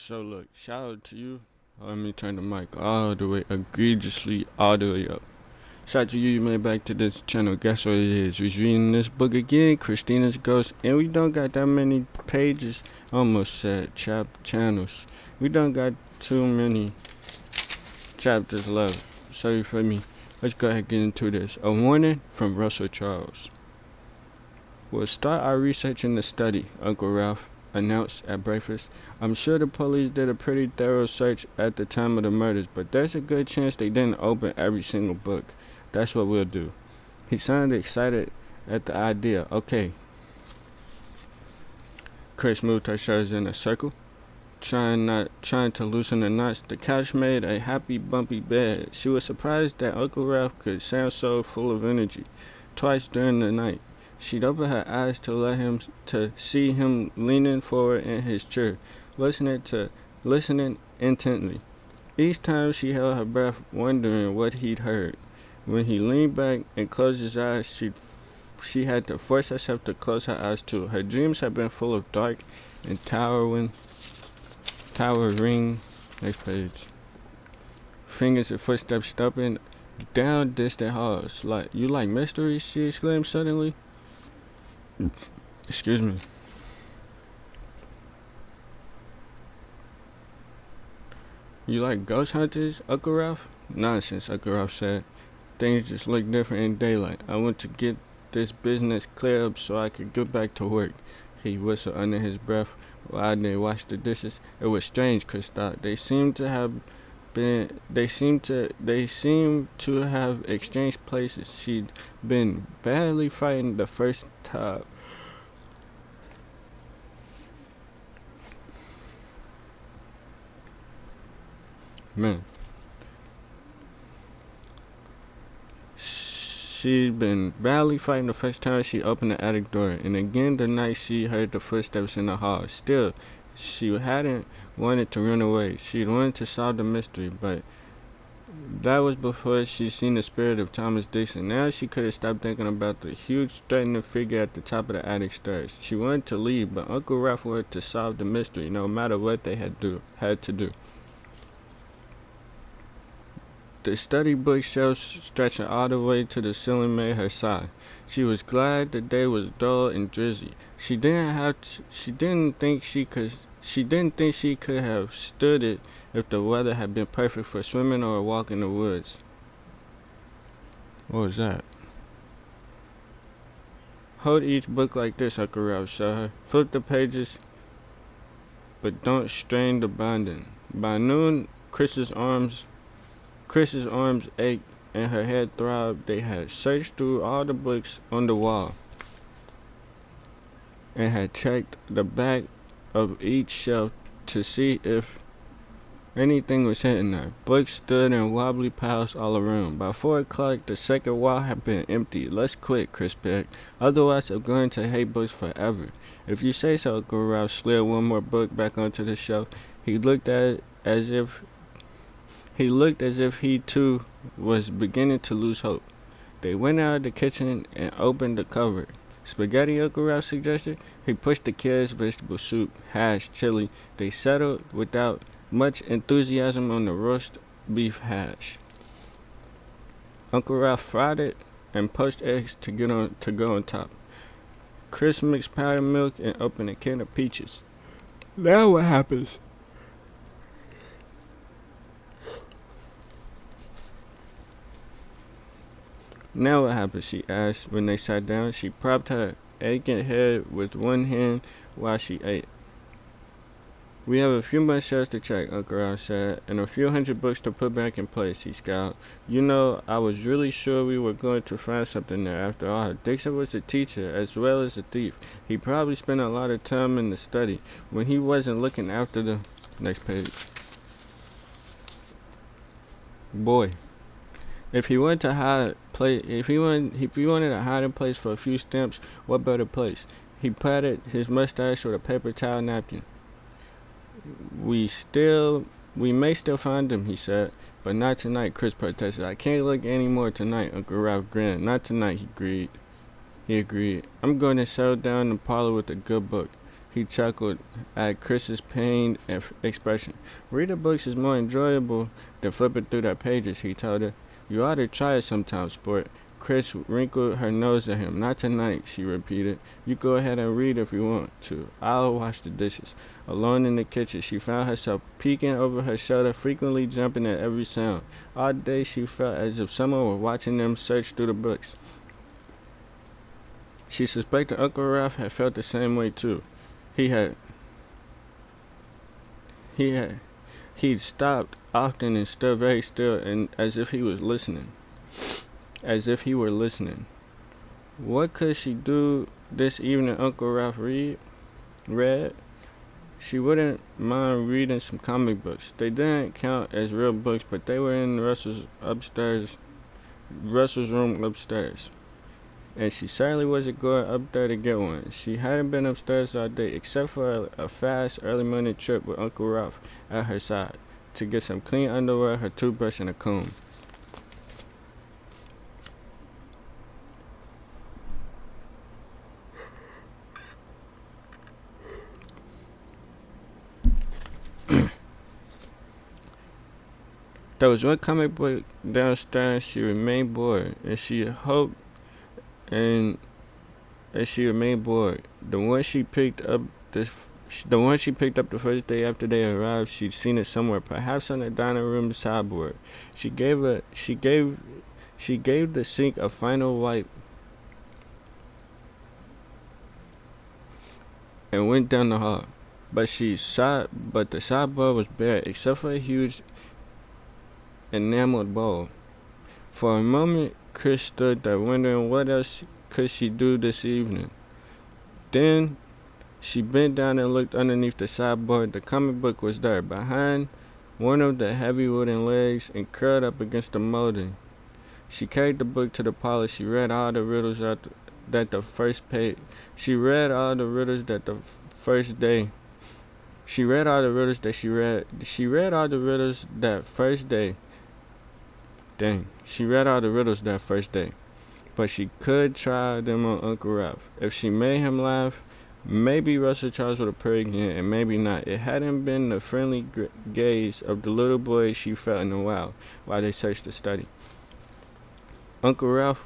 So look, shout out to you. Let me turn the mic all the way egregiously all the way up. Shout out to you made back to this channel. Guess what it is? We're reading this book again, Christina's Ghost, and we don't got that many pages. Almost said channels. We don't got too many chapters left. So you feel me? Let's go ahead and get into this. A warning from Russell Charles. We'll start our research in the study, Uncle Ralph announced at breakfast. I'm sure the police did a pretty thorough search at the time of the murders, but there's a good chance they didn't open every single book. That's what we'll do. He sounded excited at the idea. Okay. Chris moved her shoulders in a circle, trying to loosen the knots. The couch made a happy, bumpy bed. She was surprised that Uncle Ralph could sound so full of energy. Twice during the night, she'd open her eyes to see him leaning forward in his chair, listening intently. Each time she held her breath, wondering what he'd heard. When he leaned back and closed his eyes, she had to force herself to close her eyes too. Her dreams had been full of dark and towering. Next page. Fingers and footsteps stumping down distant halls. You like mysteries? She exclaimed suddenly. Excuse me. You like ghost hunters, Uncle Ralph? Nonsense, Uncle Ralph said. Things just look different in daylight. I want to get this business cleared up so I could get back to work. He whistled under his breath while they washed the dishes. It was strange, Chris thought. They seemed to have exchanged places. She'd been badly frightened the first time. Man. She'd been badly frightened the first time she opened the attic door, and again the night she heard the footsteps in the hall. Still, she hadn't wanted to run away. She'd wanted to solve the mystery, but that was before she'd seen the spirit of Thomas Dixon. Now she couldn't stop thinking about the huge, threatening figure at the top of the attic stairs. She wanted to leave, but Uncle Ralph wanted to solve the mystery, no matter what they had to do. The study bookshelves stretching all the way to the ceiling made her sigh. She was glad the day was dull and drizzly. She didn't think she could have stood it if the weather had been perfect for swimming or a walk in the woods. What was that? Hold each book like this, Uncle Ralph showed her. Flip the pages, but don't strain the binding. By noon, Chris's arms ached and her head throbbed. They had searched through all the books on the wall and had checked the back of each shelf to see if anything was hidden there. Books stood in wobbly piles all around. By 4 o'clock, the second wall had been empty. Let's quit, Chris begged. Otherwise, I'm going to hate books forever. If you say so, Uncle Ralph slid one more book back onto the shelf. He looked as if he too was beginning to lose hope. They went out of the kitchen and opened the cupboard. Spaghetti, Uncle Ralph suggested. He pushed the kids' vegetable soup, hash, chili. They settled without much enthusiasm on the roast beef hash. Uncle Ralph fried it and poached eggs to go on top. Chris mixed powdered milk and opened a can of peaches. Now what happens? Now what happened? She asked when they sat down. She propped her aching head with one hand while she ate. We have a few more shelves to check, Uncle Ralph said, and a few hundred books to put back in place, he scowled. You know, I was really sure we were going to find something there. After all, Dixon was a teacher as well as a thief. He probably spent a lot of time in the study when he wasn't looking after the next page. Boy. If he wanted a hiding place for a few stamps, what better place? He patted his mustache with a paper towel napkin. We may still find him, he said, but not tonight, Chris protested. I can't look any more tonight, Uncle Ralph grinned. Not tonight, he agreed. I'm going to settle down in the parlor with a good book. He chuckled at Chris's pained expression. Reading books is more enjoyable than flipping through their pages, he told her. You ought to try it sometime, sport. Chris wrinkled her nose at him. Not tonight, she repeated. You go ahead and read if you want to. I'll wash the dishes. Alone in the kitchen, she found herself peeking over her shoulder, frequently jumping at every sound. All day she felt as if someone were watching them search through the books. She suspected Uncle Ralph had felt the same way too. He had he'd stopped often and stood very still and as if he was listening. As if he were listening. What could she do this evening? Uncle Ralph read. She wouldn't mind reading some comic books. They didn't count as real books, but they were in Russell's room upstairs. And she certainly wasn't going up there to get one. She hadn't been upstairs all day, except for a fast early morning trip with Uncle Ralph at her side to get some clean underwear, her toothbrush, and a comb. There was one comic book downstairs. She remained bored, and she hoped, and as she remained bored, the one she picked up the first day after they arrived, she'd seen it somewhere, perhaps on the dining room sideboard. She gave the sink a final wipe and went down the hall. But the sideboard was bare, except for a huge enameled bowl. For a moment, Chris stood there, wondering what else could she do this evening. Then she bent down and looked underneath the sideboard. The comic book was there, behind one of the heavy wooden legs and curled up against the molding. She carried the book to the parlor. She read all the riddles that the first page. She read all the riddles that the first day. She read all the riddles that she read. She read all the riddles that first day. She read all the riddles that first day. But she could try them on Uncle Ralph. If she made him laugh, maybe Russell Charles would appear again, and maybe not. It hadn't been the friendly gaze of the little boy she felt in a while they searched the study. Uncle Ralph,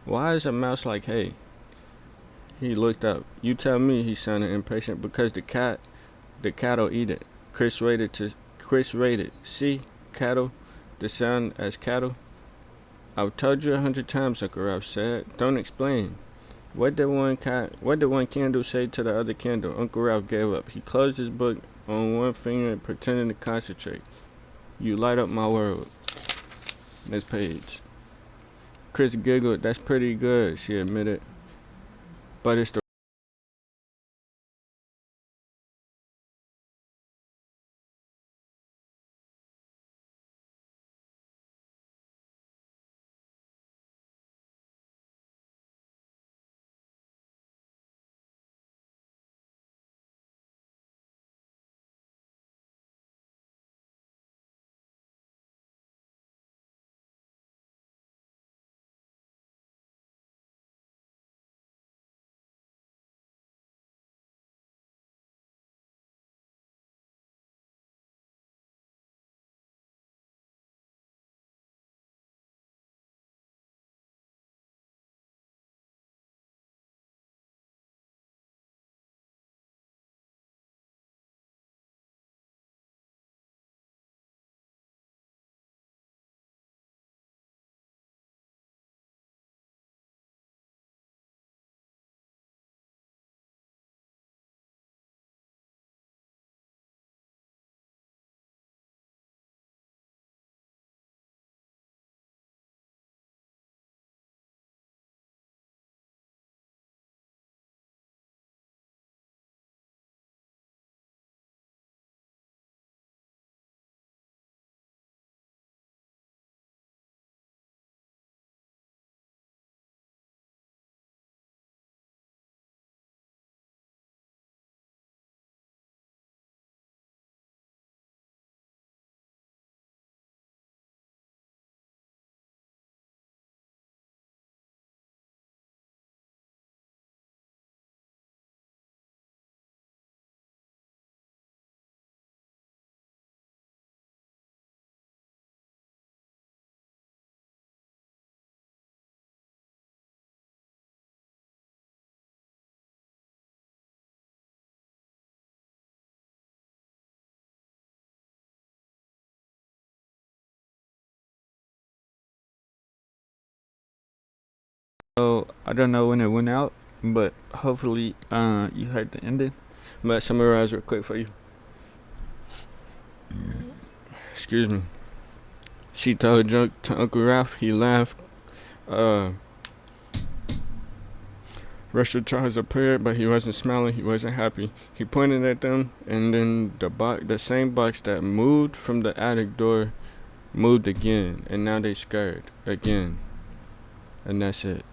why is a mouse like hay? He looked up. You tell me, he sounded impatient. Because the cat'll eat it. Chris rated. See, cattle, the sound as cattle. I've told you 100 times, Uncle Ralph said. Don't explain. What did one candle say to the other candle? Uncle Ralph gave up. He closed his book on one finger and pretended to concentrate. You light up my world. Next page. Chris giggled. That's pretty good, she admitted. But it's the So I don't know when it went out, but hopefully you heard the ending. I'm gonna summarize real quick for you. Excuse me. She told a joke to Uncle Ralph. He laughed. Rushed Charles appeared, but he wasn't smiling. He wasn't happy. He pointed at them, and then the same box that moved from the attic door moved again, and now they scared again. And that's it.